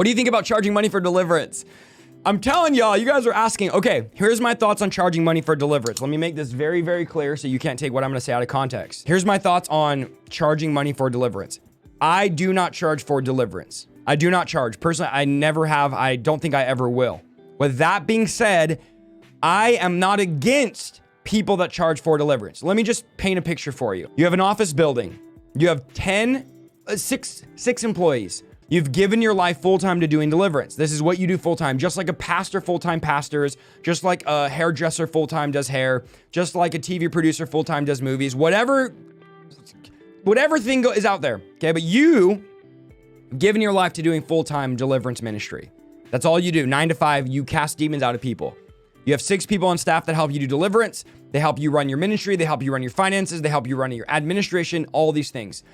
What do you think about charging money for deliverance? I'm telling y'all, you guys are asking, okay, here's my thoughts on charging money for deliverance. Let me make this very, very clear so you can't take what I'm gonna say out of context. Here's my thoughts on charging money for deliverance. I do not charge for deliverance. I do not charge. Personally, I never have. I don't think I ever will. With that being said, I am not against people that charge for deliverance. Let me just paint a picture for you. You have an office building. You have six employees. You've given your life full-time to doing deliverance. This is what you do full-time, just like a pastor full-time pastors, just like a hairdresser full-time does hair, just like a TV producer full-time does movies, whatever thing is out there, okay? But you given your life to doing full-time deliverance ministry. That's all you do, 9 to 5, you cast demons out of people. You have 6 people on staff that help you do deliverance. They help you run your ministry. They help you run your finances. They help you run your administration, all these things.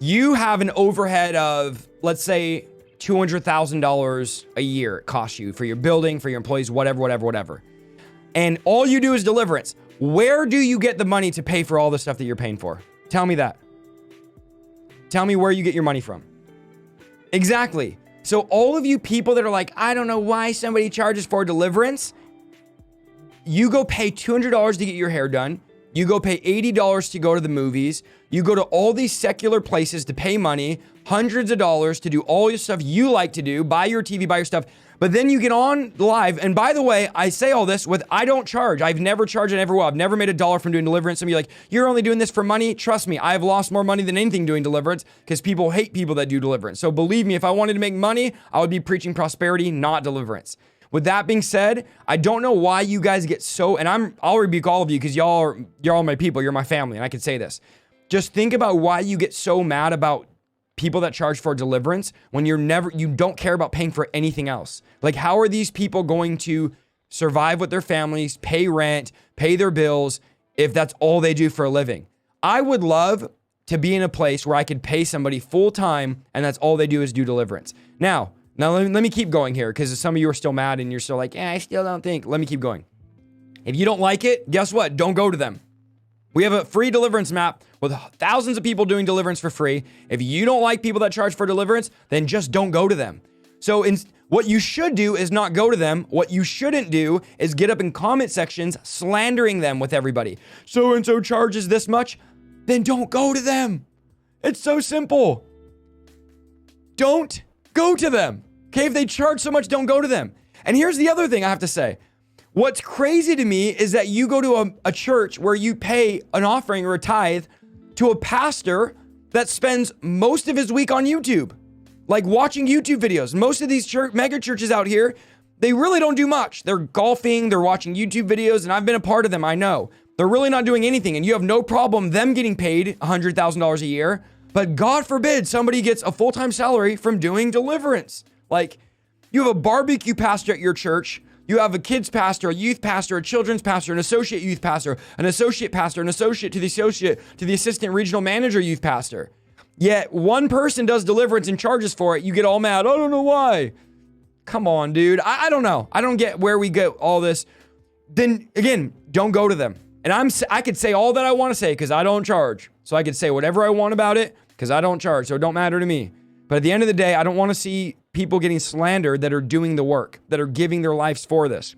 You have an overhead of, let's say, $200,000 a year it costs you for your building, for your employees, whatever. And all you do is deliverance. Where do you get the money to pay for all the stuff that you're paying for? Tell me that. Tell me where you get your money from. Exactly. So all of you people that are like, I don't know why somebody charges for deliverance. You go pay $200 to get your hair done. You go pay $80 to go to the movies. You go to all these secular places to pay money, hundreds of dollars to do all your stuff you like to do, buy your TV, buy your stuff. But then you get on live. And by the way, I say all this with, I don't charge. I've never charged and never will. I've never made $1 from doing deliverance. Some of you are like, you're only doing this for money. Trust me, I've lost more money than anything doing deliverance because people hate people that do deliverance. So believe me, if I wanted to make money, I would be preaching prosperity, not deliverance. With that being said, I don't know why you guys get so, and I'll rebuke all of you because you're all my people, you're my family, and I can say this. Just think about why you get so mad about people that charge for deliverance when you don't care about paying for anything else. Like, how are these people going to survive with their families, pay rent, pay their bills, if that's all they do for a living? I would love to be in a place where I could pay somebody full time and that's all they do is do deliverance. Now let me keep going here because some of you are still mad and you're still like, I still don't think. Let me keep going. If you don't like it, guess what? Don't go to them. We have a free deliverance map with thousands of people doing deliverance for free. If you don't like people that charge for deliverance, then just don't go to them. So what you should do is not go to them. What you shouldn't do is get up in comment sections slandering them with everybody. So-and-so charges this much, then don't go to them. It's so simple. Don't go to them. Okay, if they charge so much, don't go to them. And here's the other thing I have to say. What's crazy to me is that you go to a church where you pay an offering or a tithe to a pastor that spends most of his week on YouTube, like watching YouTube videos. Most of these mega churches out here, they really don't do much. They're golfing, they're watching YouTube videos, and I've been a part of them, I know. They're really not doing anything, and you have no problem them getting paid $100,000 a year, but God forbid somebody gets a full-time salary from doing deliverance. Like, you have a barbecue pastor at your church, you have a kids pastor, a youth pastor, a children's pastor, an associate youth pastor, an associate pastor, an associate to the assistant regional manager youth pastor. Yet one person does deliverance and charges for it. You get all mad. I don't know why. Come on, dude. I don't know. I don't get where we get all this. Then again, don't go to them. And I could say all that I want to say because I don't charge. So I could say whatever I want about it because I don't charge. So it don't matter to me. But at the end of the day, I don't want to see people getting slandered that are doing the work, that are giving their lives for this.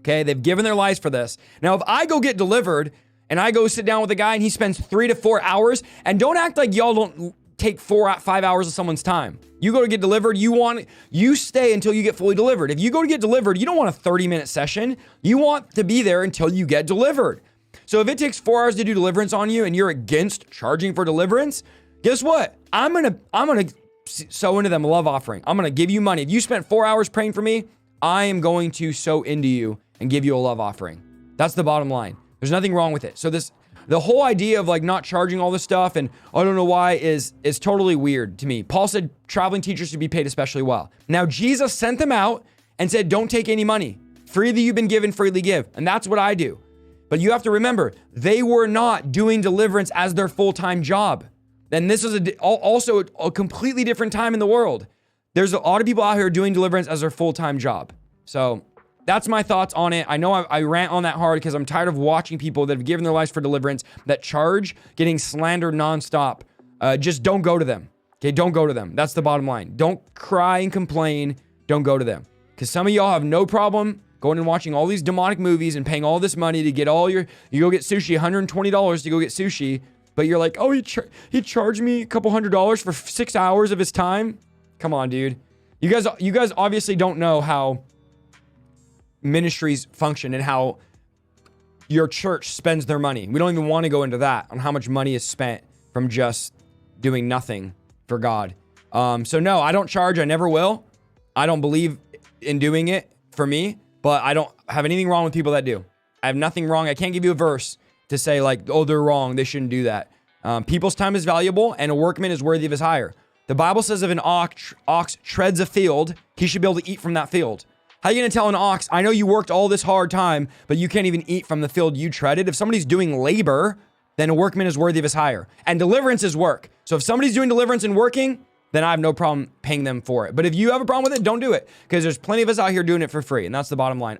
Okay, they've given their lives for this. Now, if I go get delivered and I go sit down with a guy and he spends 3 to 4 hours, and don't act like y'all don't take 5 hours of someone's time. You go to get delivered, you stay until you get fully delivered. If you go to get delivered, you don't want a 30-minute session. You want to be there until you get delivered. So if it takes 4 hours to do deliverance on you and you're against charging for deliverance, guess what? I'm gonna sow into them a love offering. I'm going to give you money. If you spent 4 hours praying for me, I am going to sow into you and give you a love offering. That's the bottom line. There's nothing wrong with it. So the whole idea of like not charging all this stuff and I don't know why is totally weird to me. Paul said traveling teachers should be paid especially well. Now Jesus sent them out and said, don't take any money. Freely you've been given, freely give. And that's what I do. But you have to remember, they were not doing deliverance as their full-time job. And this is also a completely different time in the world. There's a lot of people out here doing deliverance as their full-time job. So that's my thoughts on it. I know I rant on that hard because I'm tired of watching people that have given their lives for deliverance that charge, getting slandered nonstop. Just don't go to them. Okay, don't go to them. That's the bottom line. Don't cry and complain. Don't go to them. Because some of y'all have no problem going and watching all these demonic movies and paying all this money to get all your, you go get sushi, $120 to go get sushi, but you're like, oh, he charged me a couple $100 for 6 hours of his time. Come on, dude. You guys obviously don't know how ministries function and how your church spends their money. We don't even want to go into that on how much money is spent from just doing nothing for God. So no, I don't charge. I never will. I don't believe in doing it for me, but I don't have anything wrong with people that do. I have nothing wrong. I can't give you a verse to say like, oh, they're wrong. They shouldn't do that. People's time is valuable and a workman is worthy of his hire. The Bible says if an ox treads a field, he should be able to eat from that field. How are you going to tell an ox, I know you worked all this hard time, but you can't even eat from the field you treaded? If somebody's doing labor, then a workman is worthy of his hire. And deliverance is work. So if somebody's doing deliverance and working, then I have no problem paying them for it. But if you have a problem with it, don't do it. Because there's plenty of us out here doing it for free. And that's the bottom line.